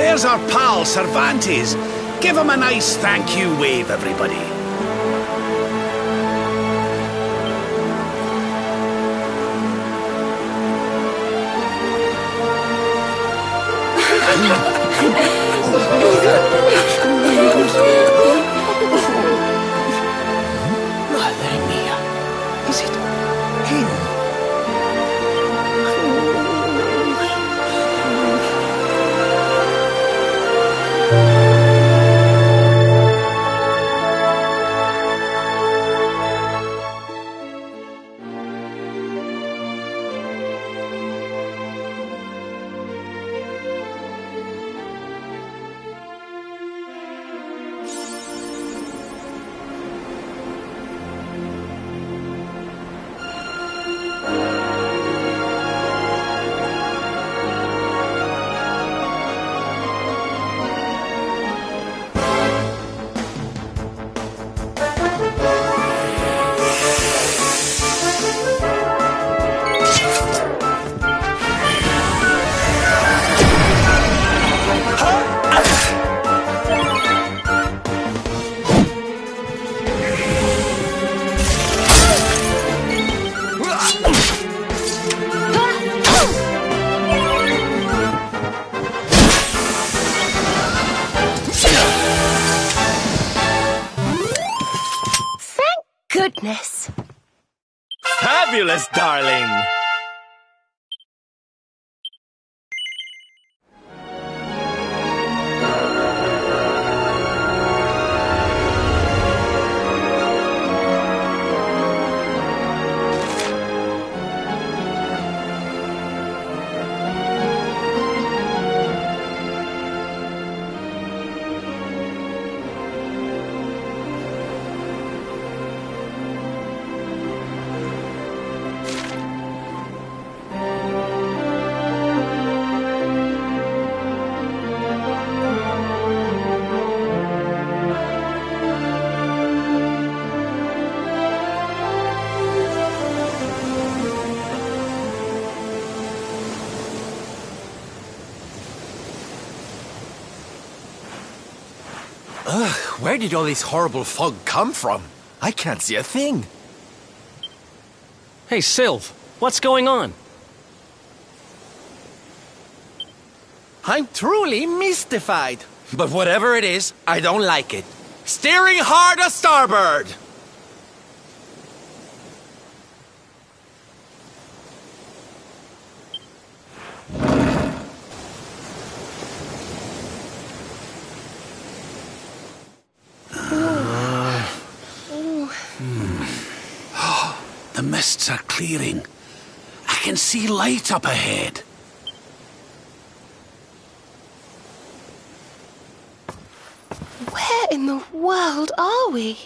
there's our pal Cervantes. Give him a nice thank you wave, everybody. Madre mía. Is it him? Goodness. Fabulous, darling! Ugh, where did all this horrible fog come from? I can't see a thing. Hey, Sylv, what's going on? I'm truly mystified. But whatever it is, I don't like it. Steering hard a starboard! The mists are clearing. I can see light up ahead. Where in the world are we?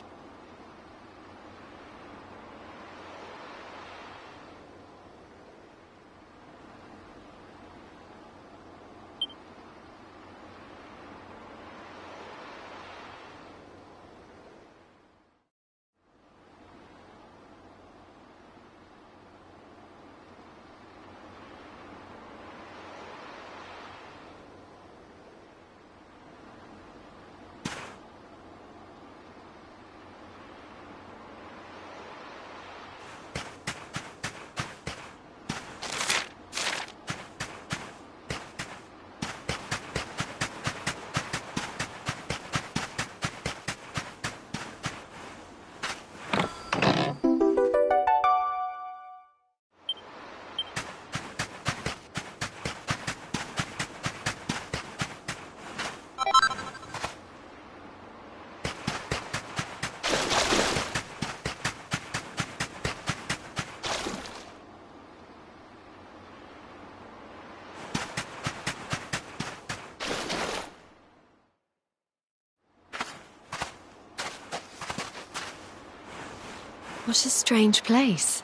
What a strange place.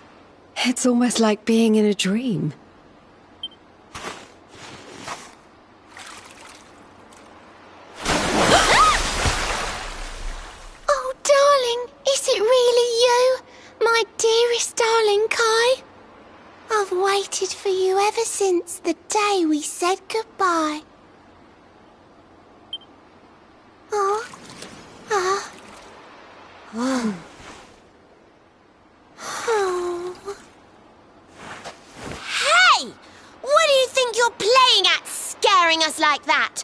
It's almost like being in a dream. Oh, darling, is it really you? My dearest darling Kai? I've waited for you ever since the day we said goodbye. Oh. Ah. Oh. Oh. Hey! What do you think you're playing at, scaring us like that?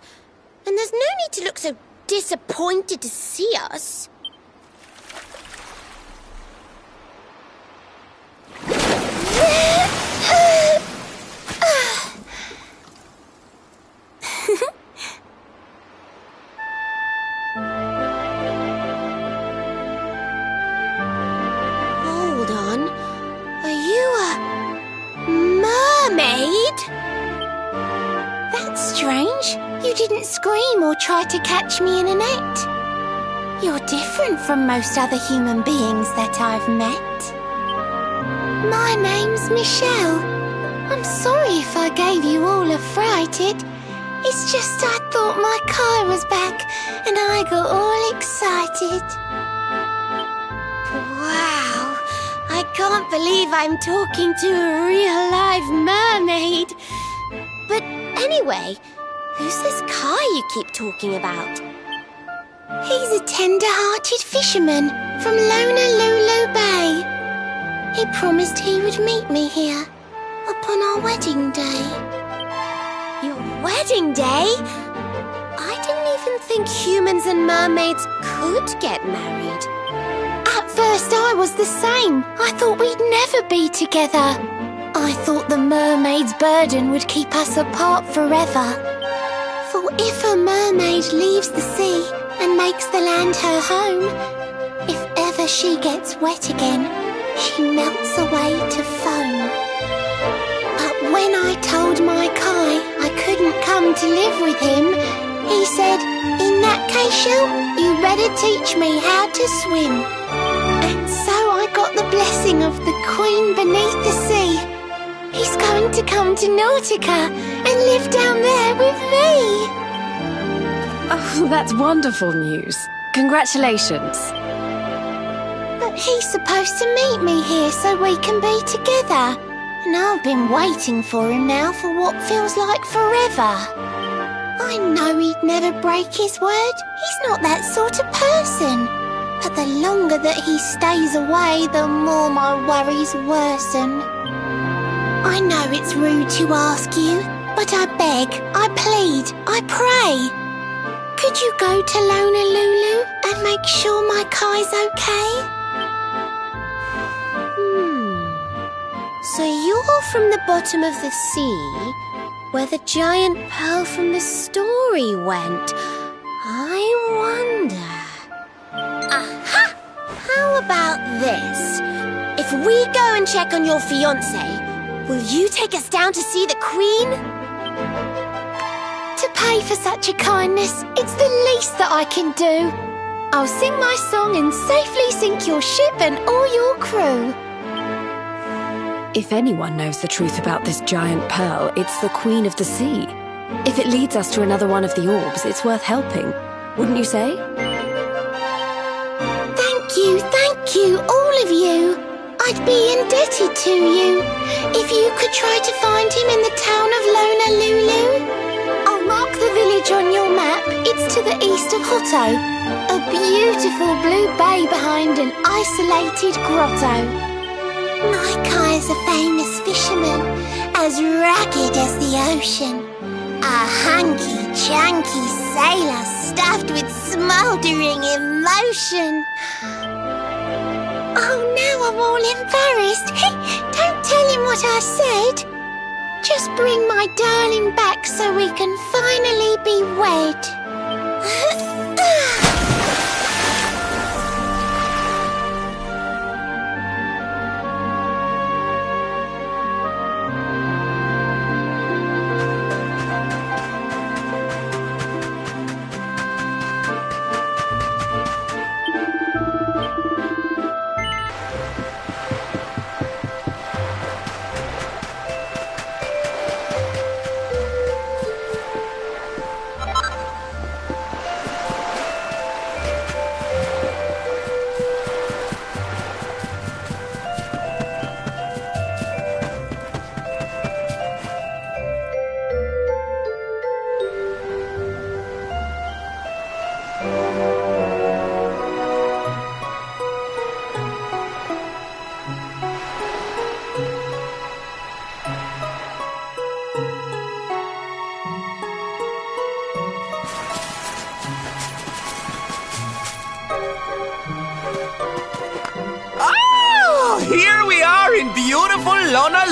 And there's no need to look so disappointed to see us. Hold on. Are you a mermaid? That's strange. You didn't scream or try to catch me in a net. You're different from most other human beings that I've met. My name's Michelle. I'm sorry if I gave you all a fright. It's just I thought my Kai was back and I got all excited. Wow, I can't believe I'm talking to a real live mermaid. But anyway, who's this Kai you keep talking about? He's a tender-hearted fisherman from Lonalulu Bay. He promised he would meet me here upon our wedding day. Your wedding day? I didn't even think humans and mermaids could get married. At first I was the same. I thought we'd never be together. I thought the mermaid's burden would keep us apart forever. For if a mermaid leaves the sea and makes the land her home, if ever she gets wet again, she melts away to foam. But when I told my Kai I couldn't come to live with him, he said, in that case, Shell, you better teach me how to swim. And so I got the blessing of the Queen beneath the sea. He's going to come to Nautica and live down there with me. Oh, that's wonderful news. Congratulations. But he's supposed to meet me here so we can be together. And I've been waiting for him now for what feels like forever. I know he'd never break his word. He's not that sort of person. But the longer that he stays away, the more my worries worsen. I know it's rude to ask you, but I beg, I plead, I pray. Could you go to Lonalulu and make sure my Kai's okay? So you're from the bottom of the sea, where the giant pearl from the story went. I wonder... Aha! How about this? If we go and check on your fiancé, will you take us down to see the Queen? To pay for such a kindness, it's the least that I can do. I'll sing my song and safely sink your ship and all your crew. If anyone knows the truth about this giant pearl, it's the Queen of the Sea. If it leads us to another one of the orbs, it's worth helping. Wouldn't you say? Thank you, all of you. I'd be indebted to you. If you could try to find him in the town of Lonalulu. I'll mark the village on your map. It's to the east of Hotto. A beautiful blue bay behind an isolated grotto. My Kai's a famous fisherman, as rugged as the ocean. A hanky-janky sailor stuffed with smouldering emotion. Oh, now I'm all embarrassed. Don't tell him what I said. Just bring my darling back so we can finally be wed.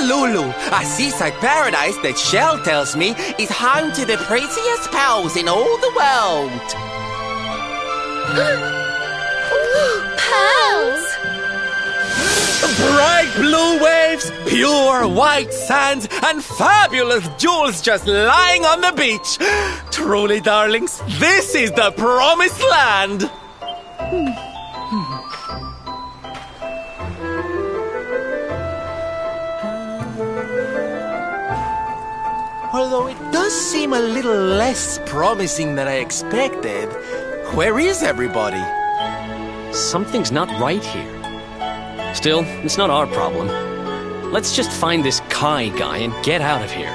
Lonalulu, a seaside paradise that Shell tells me is home to the prettiest pearls in all the world. Pearls! Bright blue waves, pure white sands, and fabulous jewels just lying on the beach. Truly, darlings, this is the promised land. Although it does seem a little less promising than I expected. Where is everybody? Something's not right here. Still, it's not our problem. Let's just find this Kai guy and get out of here.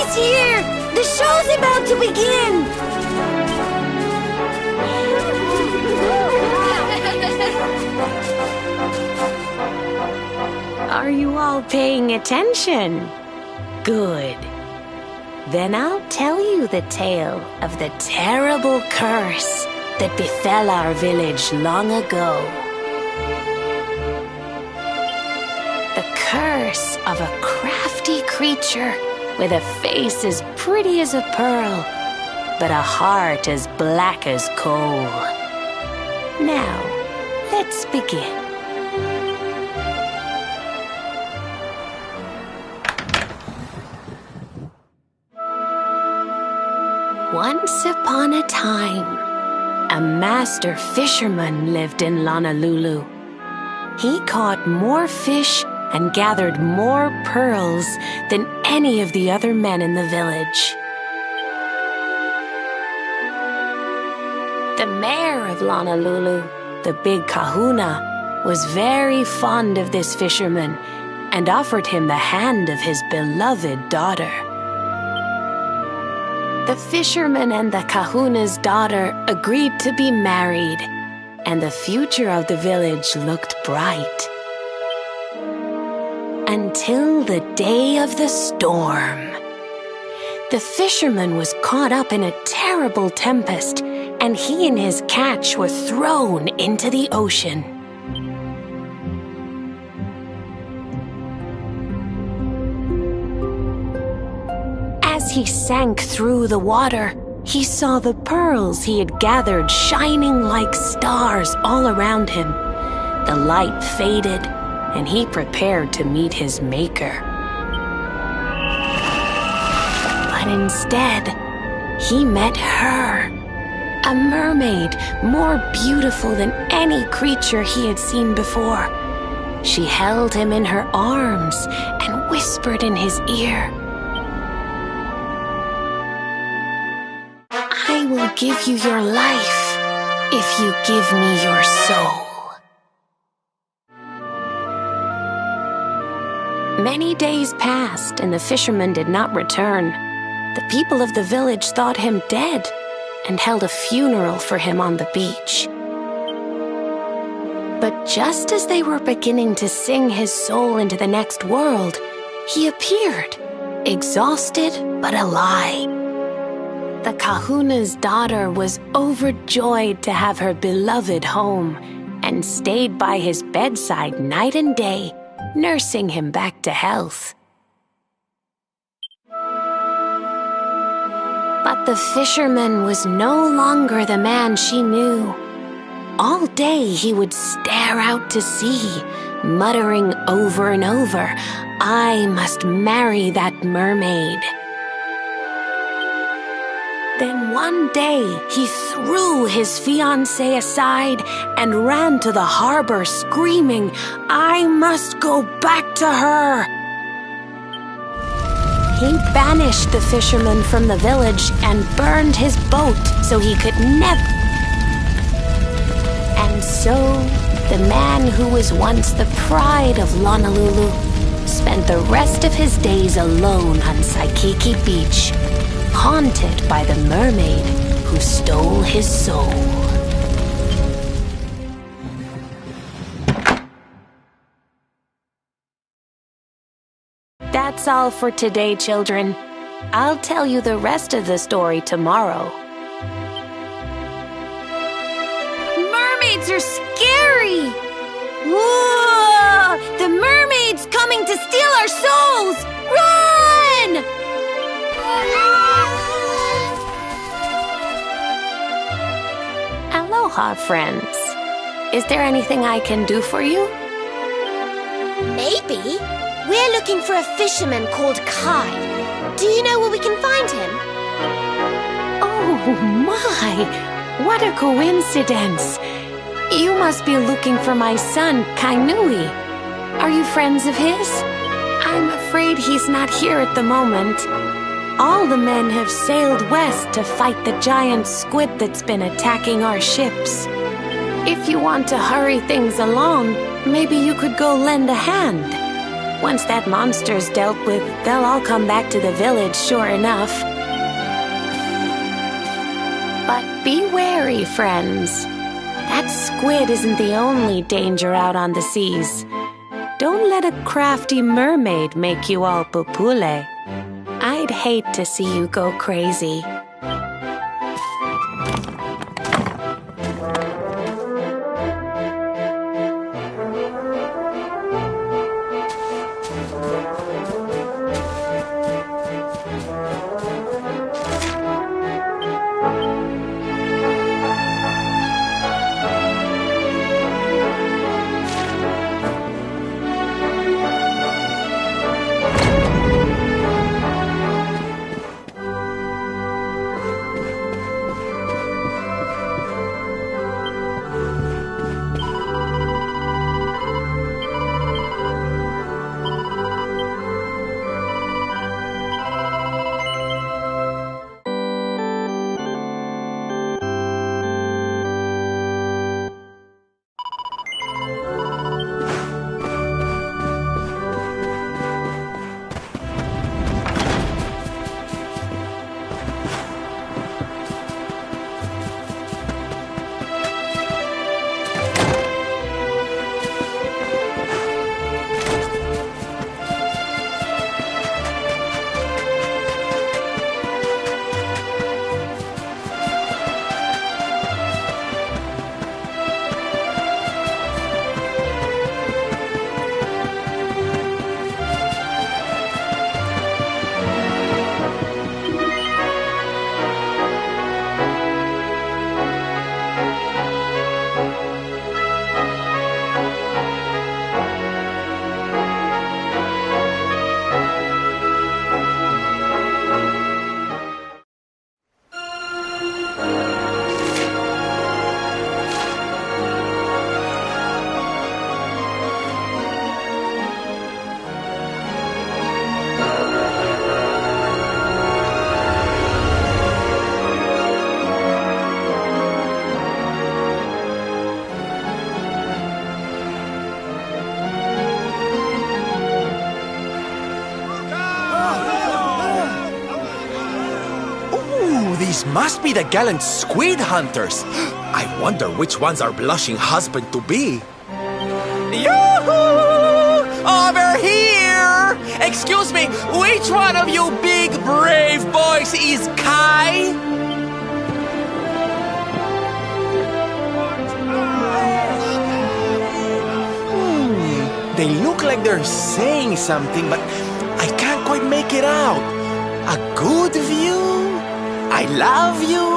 Who's here? The show's about to begin! Are you all paying attention? Good. Then I'll tell you the tale of the terrible curse that befell our village long ago. The curse of a crafty creature with a face as pretty as a pearl, but a heart as black as coal. Now, let's begin. Once upon a time, a master fisherman lived in Lonalulu. He caught more fish and gathered more pearls than any of the other men in the village. The mayor of Lonalulu, the big kahuna, was very fond of this fisherman and offered him the hand of his beloved daughter. The fisherman and the kahuna's daughter agreed to be married, and the future of the village looked bright. Until the day of the storm. The fisherman was caught up in a terrible tempest, and he and his catch were thrown into the ocean. As he sank through the water, he saw the pearls he had gathered shining like stars all around him. The light faded, and he prepared to meet his maker. But instead, he met her, a mermaid more beautiful than any creature he had seen before. She held him in her arms and whispered in his ear, "I will give you your life if you give me your soul." Many days passed, and the fisherman did not return. The people of the village thought him dead and held a funeral for him on the beach. But just as they were beginning to sing his soul into the next world, he appeared, exhausted but alive. The kahuna's daughter was overjoyed to have her beloved home and stayed by his bedside night and day, nursing him back to health. But the fisherman was no longer the man she knew. All day he would stare out to sea, muttering over and over, "I must marry that mermaid." Then one day he threw his fiancée aside and ran to the harbor screaming, "I must go back to her." He banished the fisherman from the village and burned his boat so he could never. And so, the man who was once the pride of Lonalulu spent the rest of his days alone on Saikiki Beach, haunted by the mermaid who stole his soul. That's all for today, children. I'll tell you the rest of the story tomorrow. Mermaids are scary! Whoa! The mermaid's coming to steal our souls! Run! Aloha, friends. Is there anything I can do for you? Maybe. We're looking for a fisherman called Kai. Do you know where we can find him? Oh my! What a coincidence! You must be looking for my son, Kainui. Are you friends of his? I'm afraid he's not here at the moment. All the men have sailed west to fight the giant squid that's been attacking our ships. If you want to hurry things along, maybe you could go lend a hand. Once that monster's dealt with, they'll all come back to the village, sure enough. But be wary, friends. That squid isn't the only danger out on the seas. Don't let a crafty mermaid make you all pupule. I'd hate to see you go crazy. These must be the gallant squid hunters. I wonder which one's our blushing husband-to-be. Yoo-hoo! Over here! Excuse me, which one of you big brave boys is Kai? They look like they're saying something, but I can't quite make it out. A good view? I love you.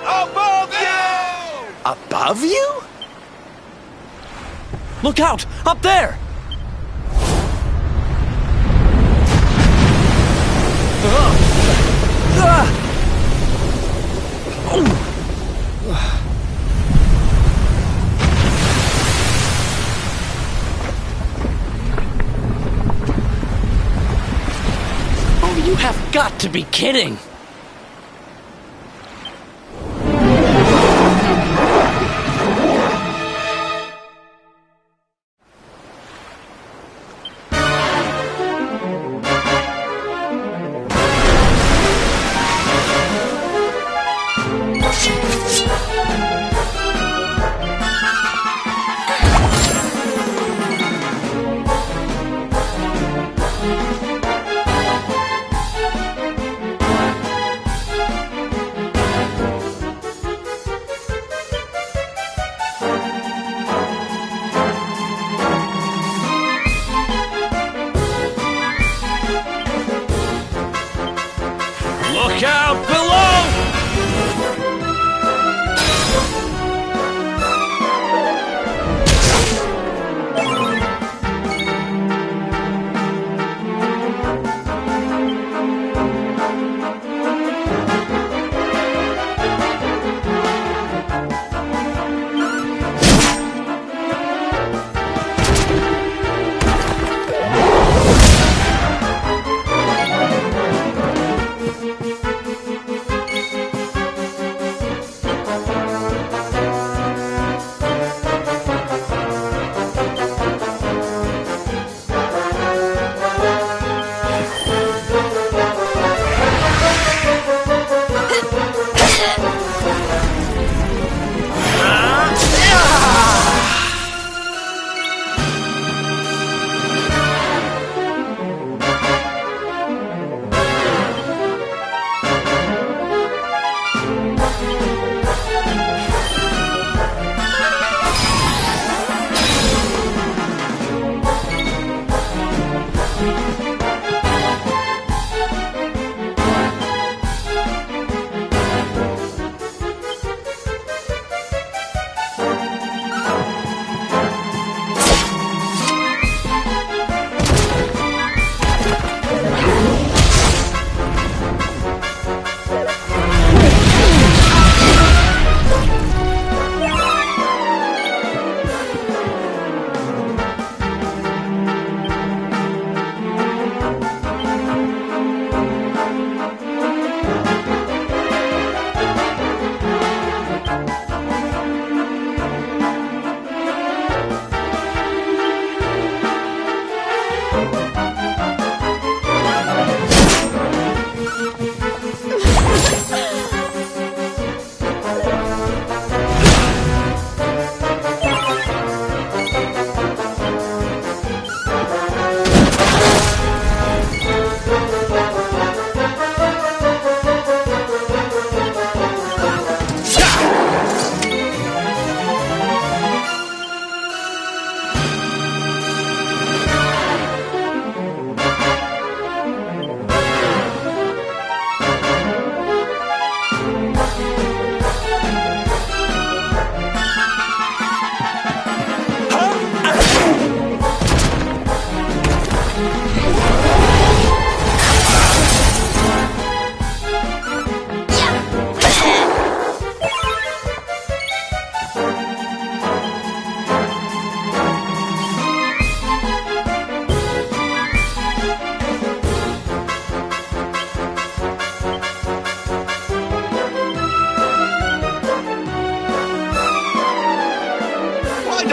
Above you! Above you? Look out! Up there! You have got to be kidding! Look out below!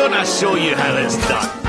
gonna show you how it's done.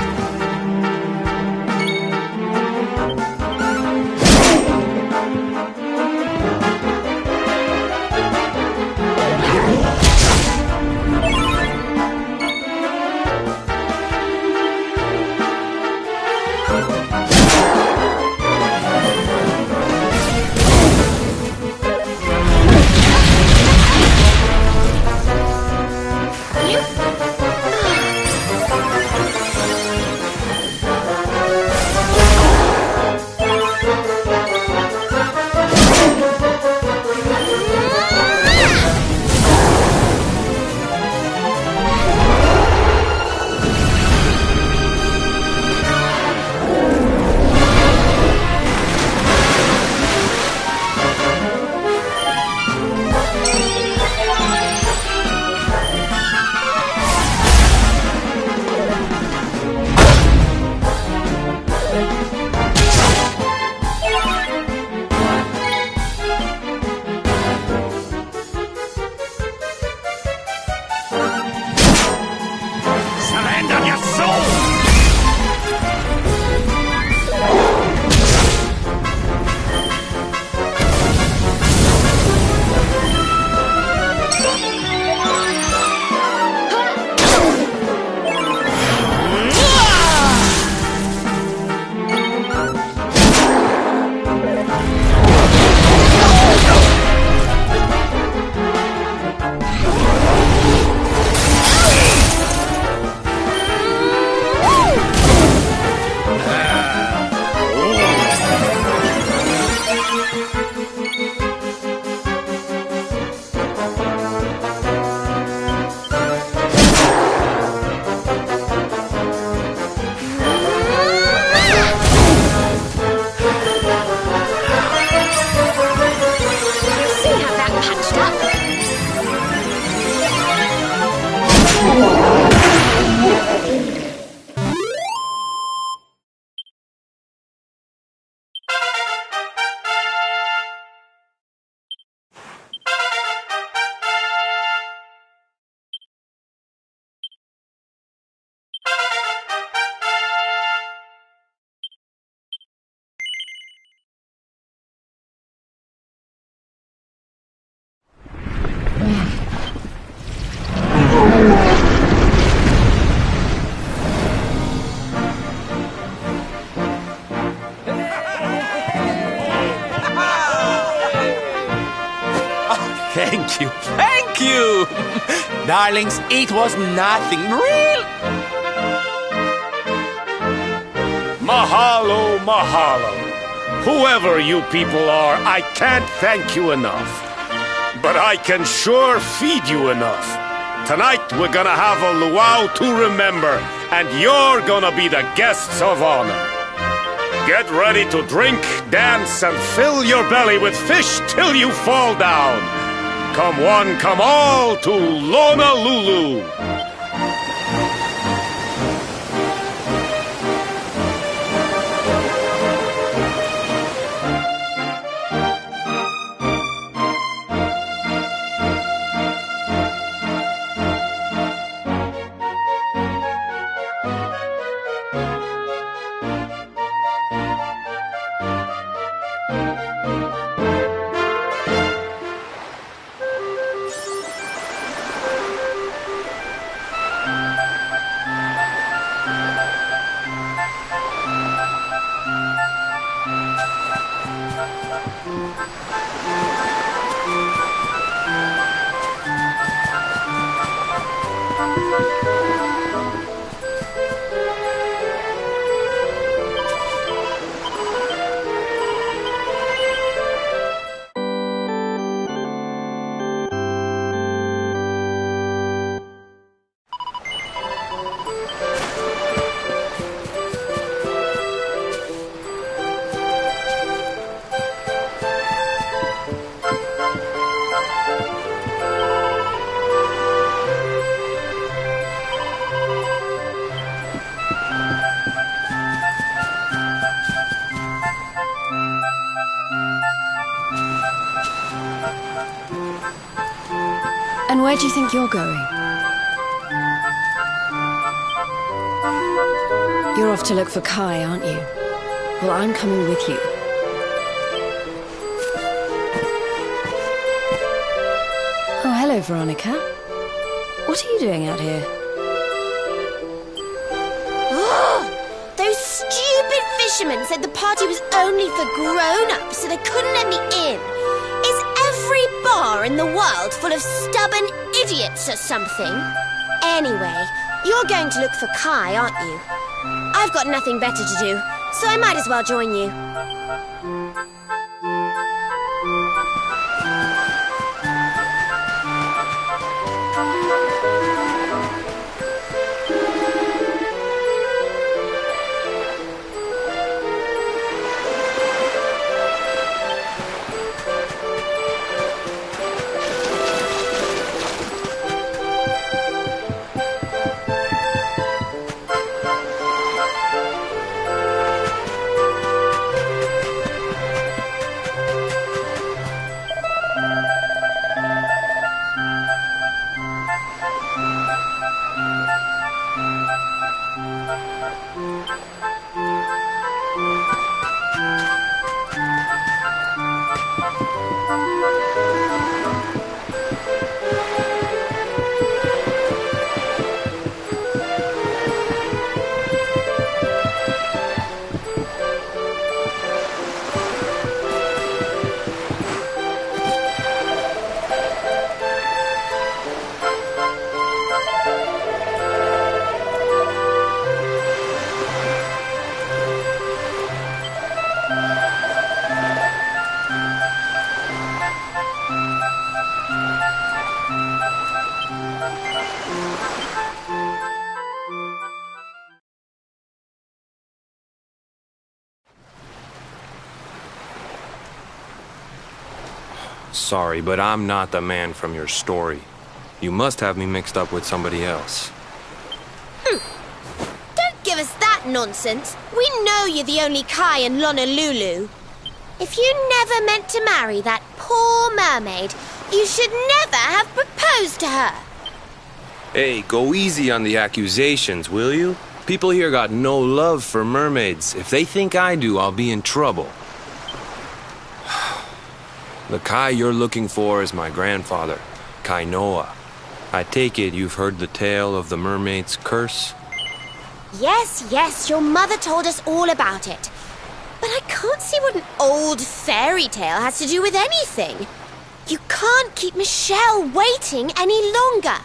Thank you, thank you! Darlings, it was nothing real. Mahalo, mahalo. Whoever you people are, I can't thank you enough. But I can sure feed you enough. Tonight we're gonna have a luau to remember, and you're gonna be the guests of honor. Get ready to drink, dance, and fill your belly with fish till you fall down. Come one, come all to Lonalulu. And where do you think you're going? You're off to look for Kai, aren't you? Well, I'm coming with you. Oh, hello, Veronica. What are you doing out here? Those stupid fishermen said the party was only for grown-ups, so they couldn't let me in. Is every bar in the world full of stubborn idiots or something? Anyway, you're going to look for Kai, aren't you? I've got nothing better to do, so I might as well join you. Sorry, but I'm not the man from your story. You must have me mixed up with somebody else. Don't give us that nonsense. We know you're the only Kai in Lonalulu. If you never meant to marry that poor mermaid, you should never have proposed to her. Hey, go easy on the accusations, will you? People here got no love for mermaids. If they think I do, I'll be in trouble. The Kai you're looking for is my grandfather, Kainoa. I take it you've heard the tale of the mermaid's curse? Yes, your mother told us all about it. But I can't see what an old fairy tale has to do with anything. You can't keep Michelle waiting any longer.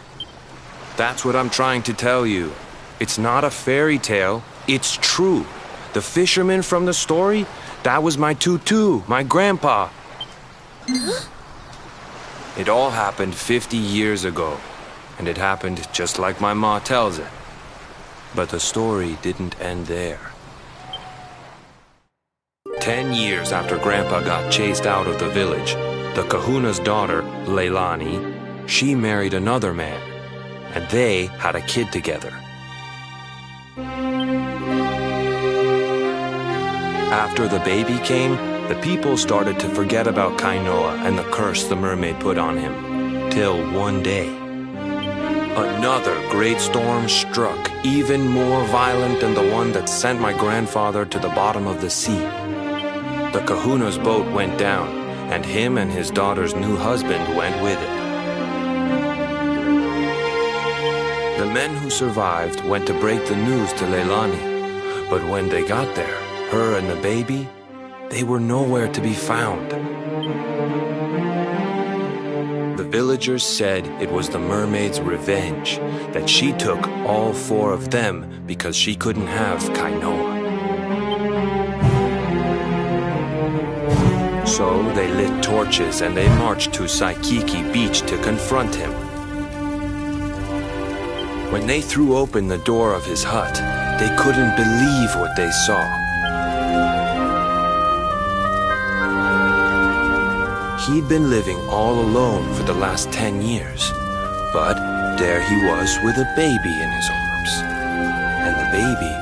That's what I'm trying to tell you. It's not a fairy tale, it's true. The fisherman from the story, that was my tutu, my grandpa. Huh? It all happened 50 years ago, and it happened just like my ma tells it. But the story didn't end there. 10 years after Grandpa got chased out of the village, the kahuna's daughter, Leilani, she married another man, and they had a kid together. After the baby came, the people started to forget about Kainoa and the curse the mermaid put on him. Till one day, another great storm struck, even more violent than the one that sent my grandfather to the bottom of the sea. The kahuna's boat went down, and him and his daughter's new husband went with it. The men who survived went to break the news to Leilani, but when they got there, her and the baby, they were nowhere to be found. The villagers said it was the mermaid's revenge, that she took all 4 of them because she couldn't have Kainoa. So they lit torches and they marched to Saikiki Beach to confront him. When they threw open the door of his hut, they couldn't believe what they saw. He'd been living all alone for the last 10 years, but there he was with a baby in his arms. And the baby,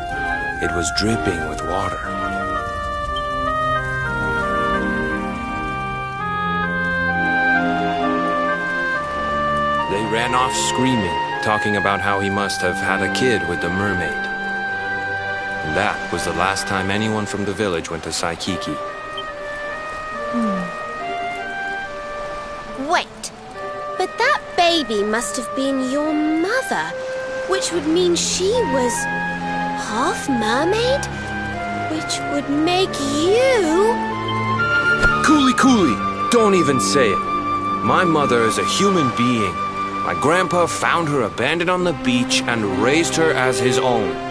it was dripping with water. They ran off screaming, talking about how he must have had a kid with the mermaid. And that was the last time anyone from the village went to Saikiki. Wait, but that baby must have been your mother, which would mean she was half mermaid, which would make you... Cooley! Don't even say it. My mother is a human being. My grandpa found her abandoned on the beach and raised her as his own.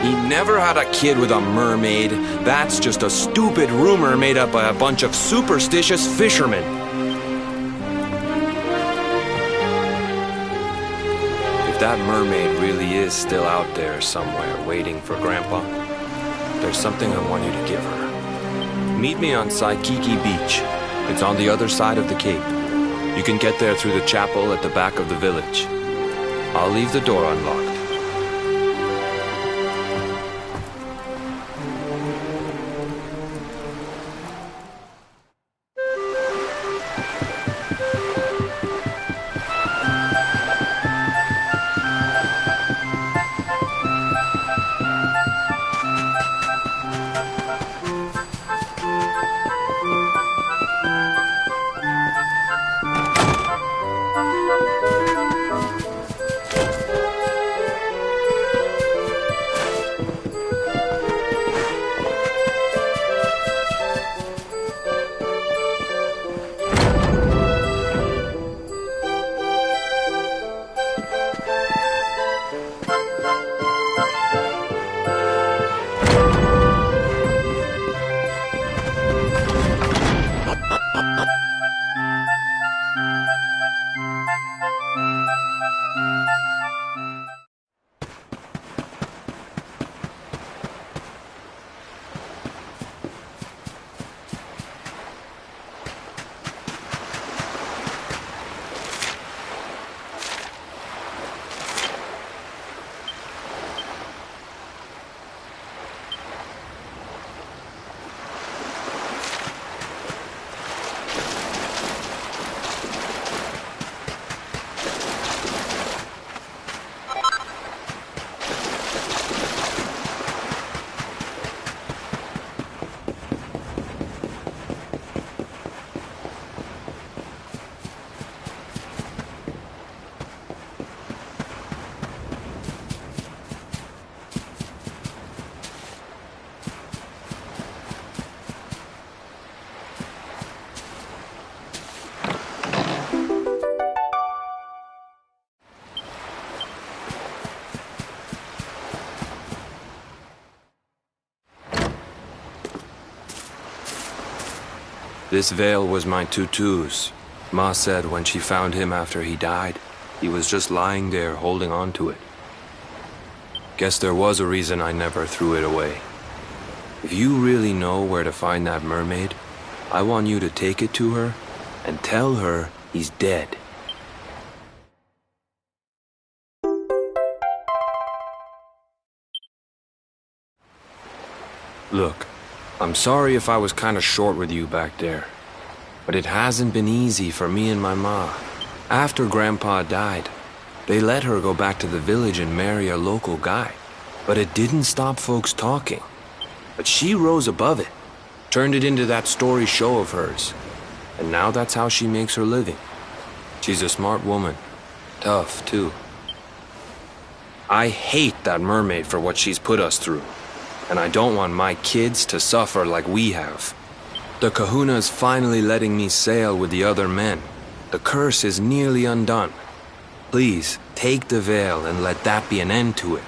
He never had a kid with a mermaid. That's just a stupid rumor made up by a bunch of superstitious fishermen. If that mermaid really is still out there somewhere waiting for Grandpa, there's something I want you to give her. Meet me on Saikiki Beach. It's on the other side of the cape. You can get there through the chapel at the back of the village. I'll leave the door unlocked. This veil was my tutu's. Ma said when she found him after he died, he was just lying there holding on to it. Guess there was a reason I never threw it away. If you really know where to find that mermaid, I want you to take it to her and tell her he's dead. Look, I'm sorry if I was kinda short with you back there, but it hasn't been easy for me and my ma. After Grandpa died, they let her go back to the village and marry a local guy, but it didn't stop folks talking. But she rose above it, turned it into that story show of hers, and now that's how she makes her living. She's a smart woman, tough too. I hate that mermaid for what she's put us through. And I don't want my kids to suffer like we have. The kahuna's finally letting me sail with the other men. The curse is nearly undone. Please, take the veil and let that be an end to it.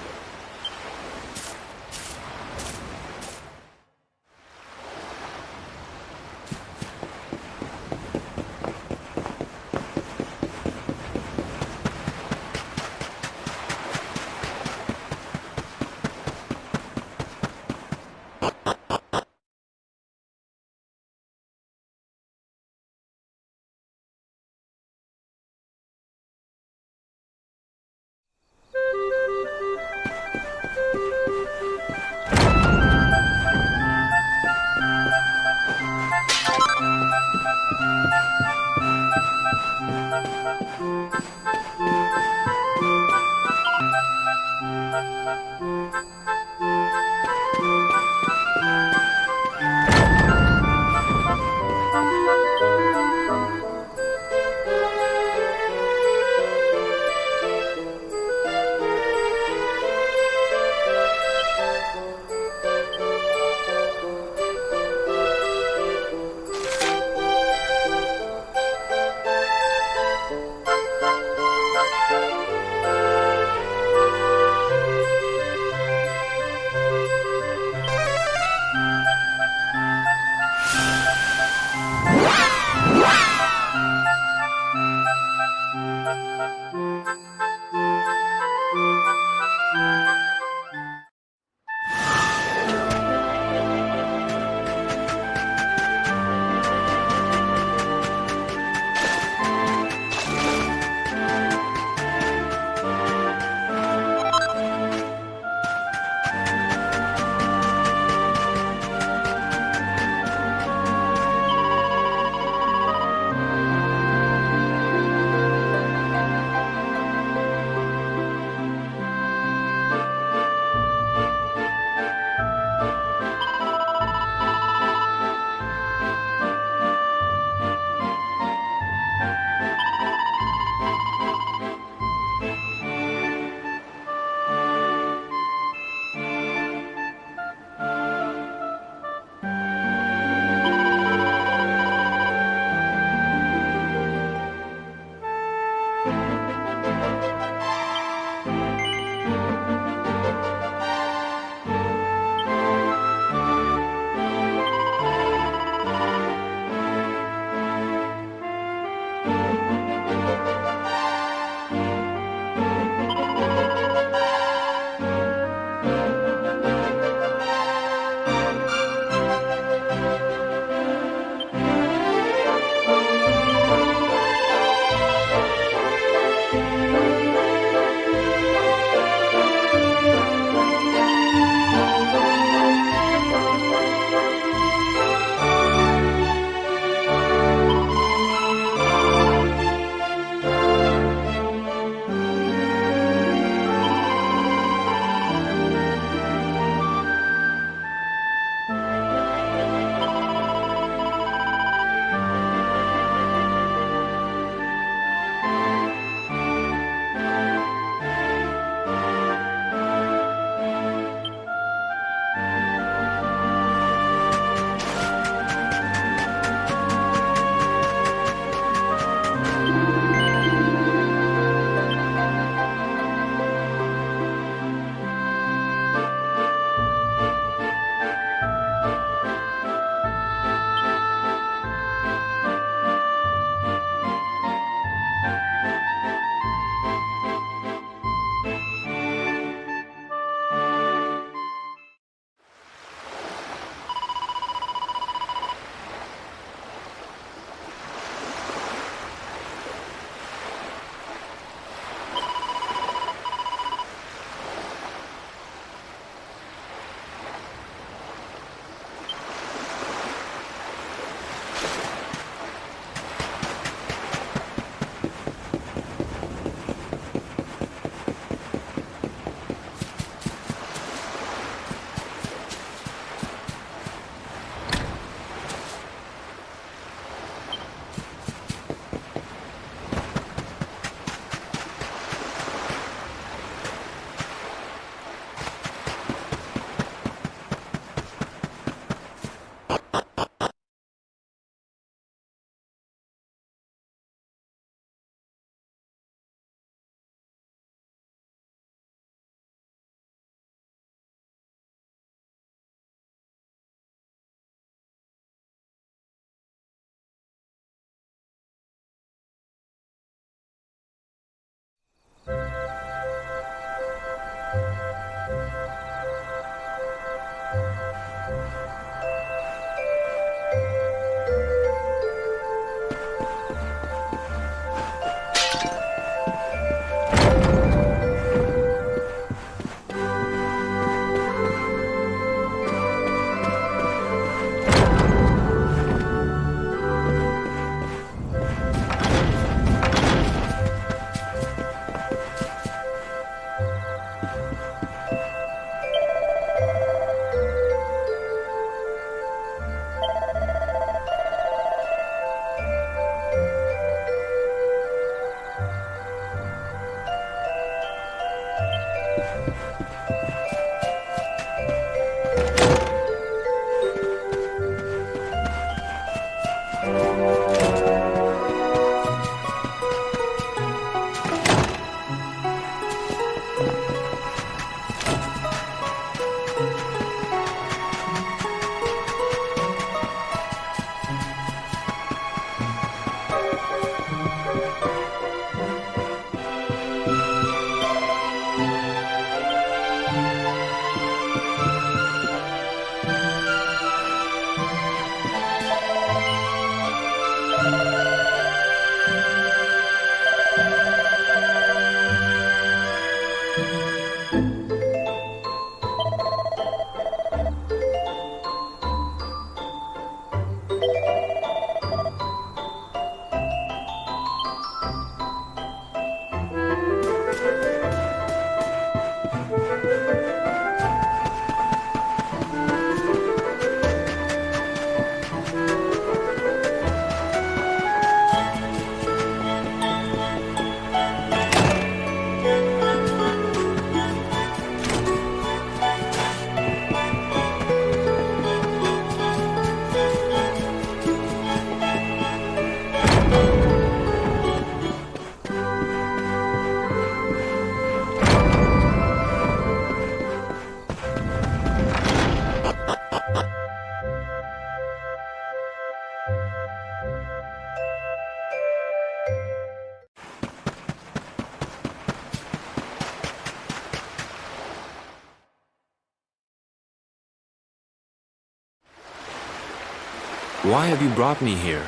Why have you brought me here?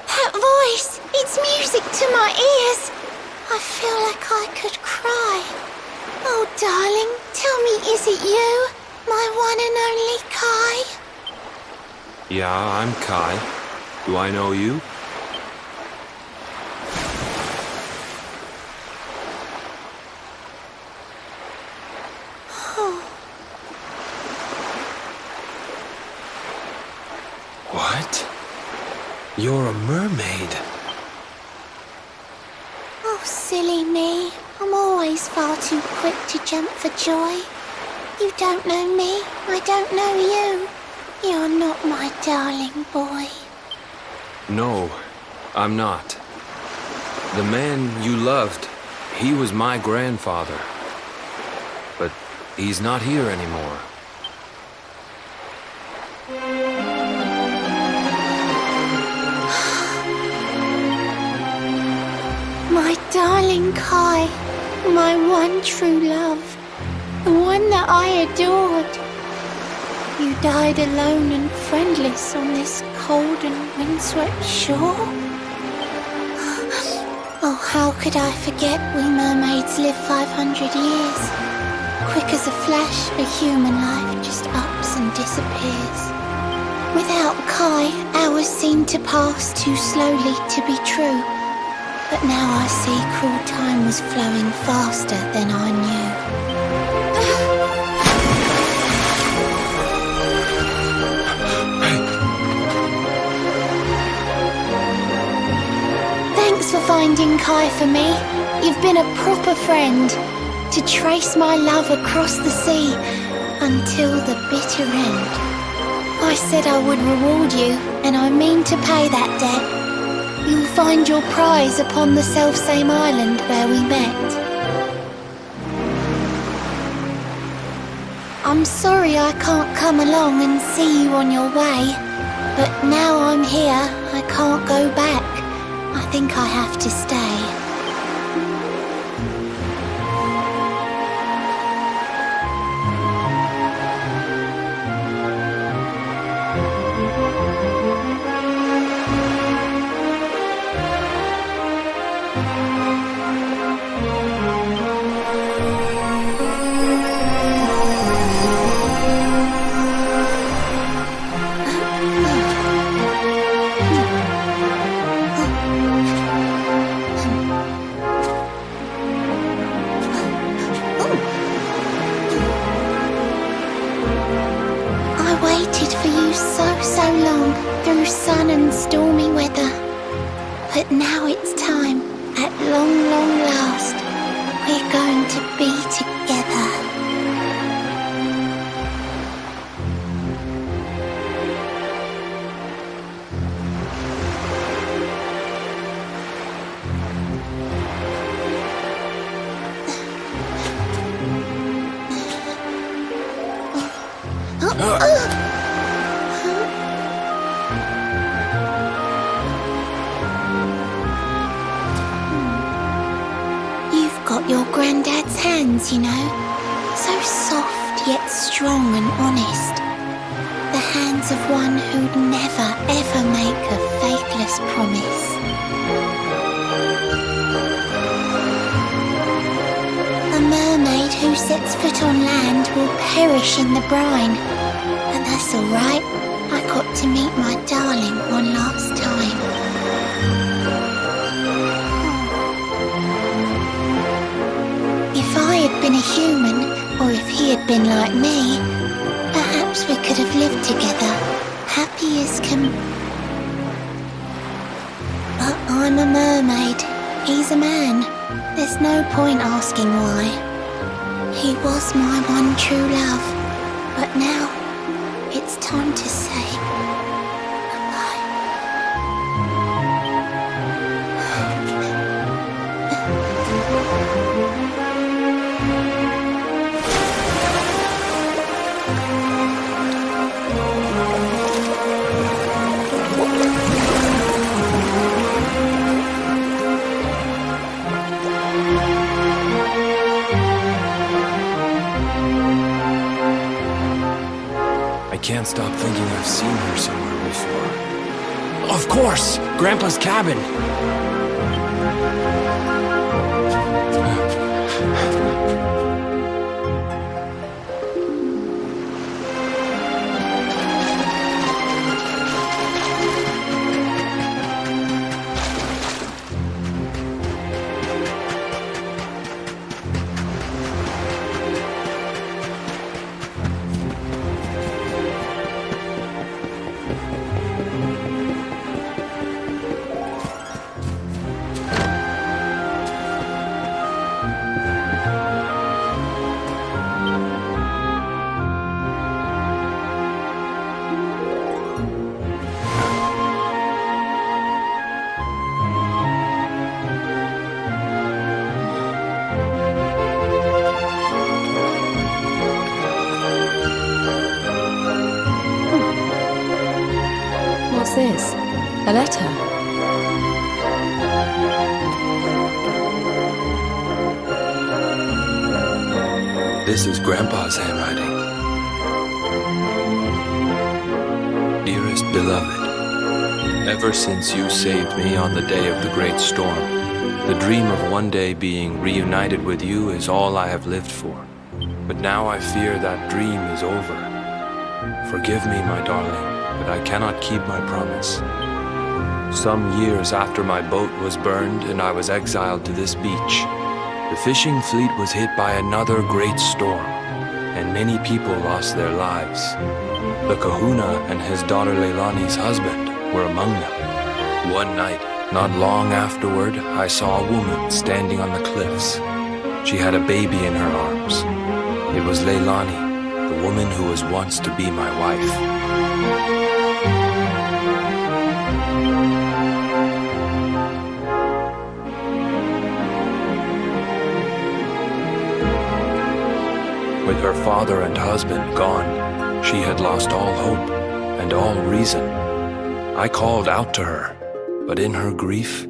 That voice! It's music to my ears! I feel like I could cry. Oh, darling, tell me, is it you? My one and only Kai? Yeah, I'm Kai. Do I know you? What? You're a mermaid. Oh, silly me. I'm always far too quick to jump for joy. You don't know me, I don't know you. You're not my darling boy. No, I'm not. The man you loved, he was my grandfather. But he's not here anymore. My darling Kai, my one true love, the one that I adored. You died alone and friendless on this cold and windswept shore. Oh, how could I forget we mermaids live 500 years? Quick as a flash, a human life just ups and disappears. Without Kai, hours seem to pass too slowly to be true. But now I see cruel time was flowing faster than I knew. Thanks for finding Kai for me. You've been a proper friend. To trace my love across the sea until the bitter end. I said I would reward you, and I mean to pay that debt. You'll find your prize upon the selfsame island where we met. I'm sorry I can't come along and see you on your way, but now I'm here, I can't go back. I think I have to stay. So long through sun and stormy weather, but now it's time, at long, long last, we're going to be together. Your granddad's hands, you know, so soft yet strong and honest. The hands of one who'd never ever make a faithless promise. A mermaid who sets foot on land will perish in the brine. And that's alright, I got to meet my darling one last time. If I had been a human, or if he had been like me, perhaps we could have lived together, happy as can... But I'm a mermaid, he's a man. There's no point asking why. He was my one true love, but now it's time to say goodbye. can't stop thinking I've seen her somewhere before. Of course! Grandpa's cabin! What's this? A letter? This is Grandpa's handwriting. Dearest beloved, ever since you saved me on the day of the great storm, the dream of one day being reunited with you is all I have lived for. But now I fear that dream is over. Forgive me, my darling, but I cannot keep my promise. Some years after my boat was burned and I was exiled to this beach, the fishing fleet was hit by another great storm, and many people lost their lives. The kahuna and his daughter Leilani's husband were among them. One night, not long afterward, I saw a woman standing on the cliffs. She had a baby in her arms. It was Leilani, the woman who was once to be my wife. With her father and husband gone, she had lost all hope and all reason. I called out to her, but in her grief,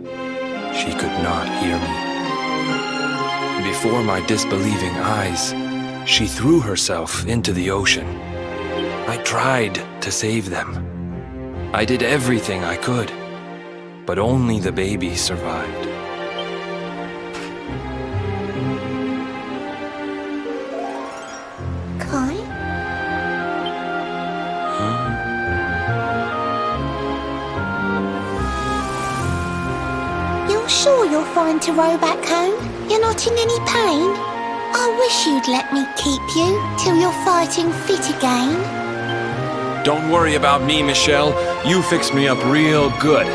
she could not hear me. Before my disbelieving eyes, she threw herself into the ocean. I tried to save them. I did everything I could, but only the baby survived. Kai? You're sure you're fine to row back home? You're not in any pain? I wish you'd let me keep you till you're fighting fit again. Don't worry about me, Michelle. You fixed me up real good.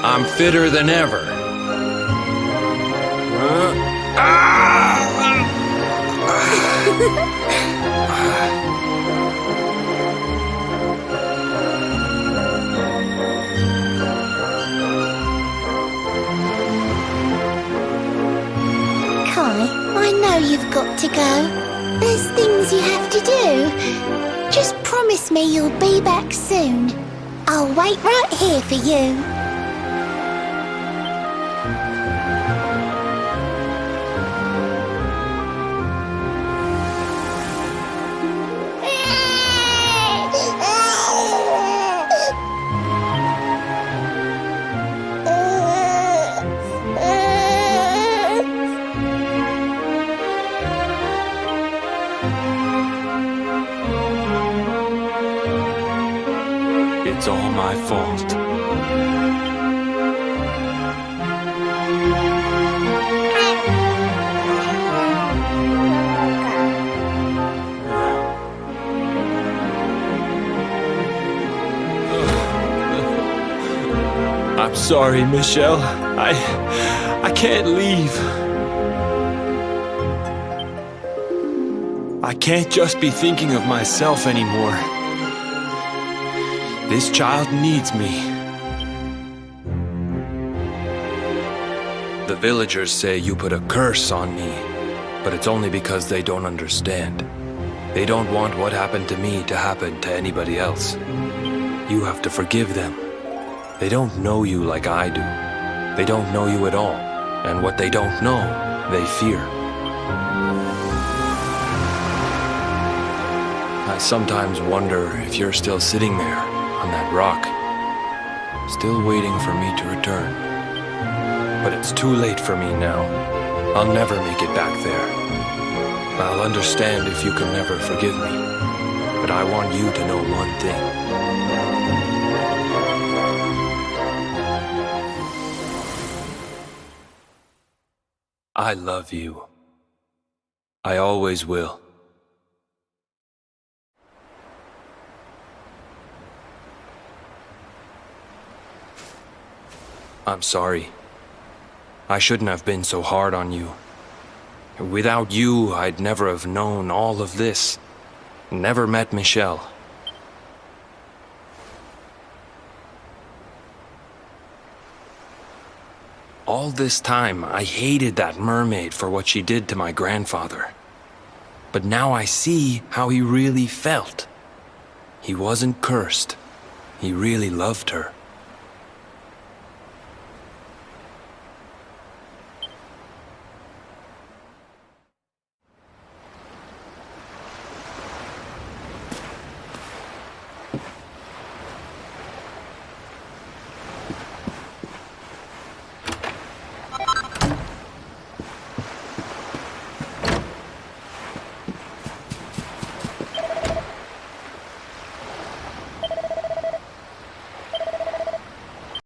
I'm fitter than ever. Kai, I know you've got to go. There's things you have to do. Just promise me you'll be back soon. I'll wait right here for you. It's all my fault. I'm sorry, Michelle. I can't leave. I can't just be thinking of myself anymore. This child needs me. The villagers say you put a curse on me, but it's only because they don't understand. They don't want what happened to me to happen to anybody else. You have to forgive them. They don't know you like I do. They don't know you at all, and what they don't know, they fear. I sometimes wonder if you're still sitting there on that rock, still waiting for me to return. But it's too late for me now. I'll never make it back there. I'll understand if you can never forgive me, but I want you to know one thing. I love you. I always will. I'm sorry. I shouldn't have been so hard on you. Without you, I'd never have known all of this. Never met Michelle. All this time, I hated that mermaid for what she did to my grandfather. But now I see how he really felt. He wasn't cursed. He really loved her.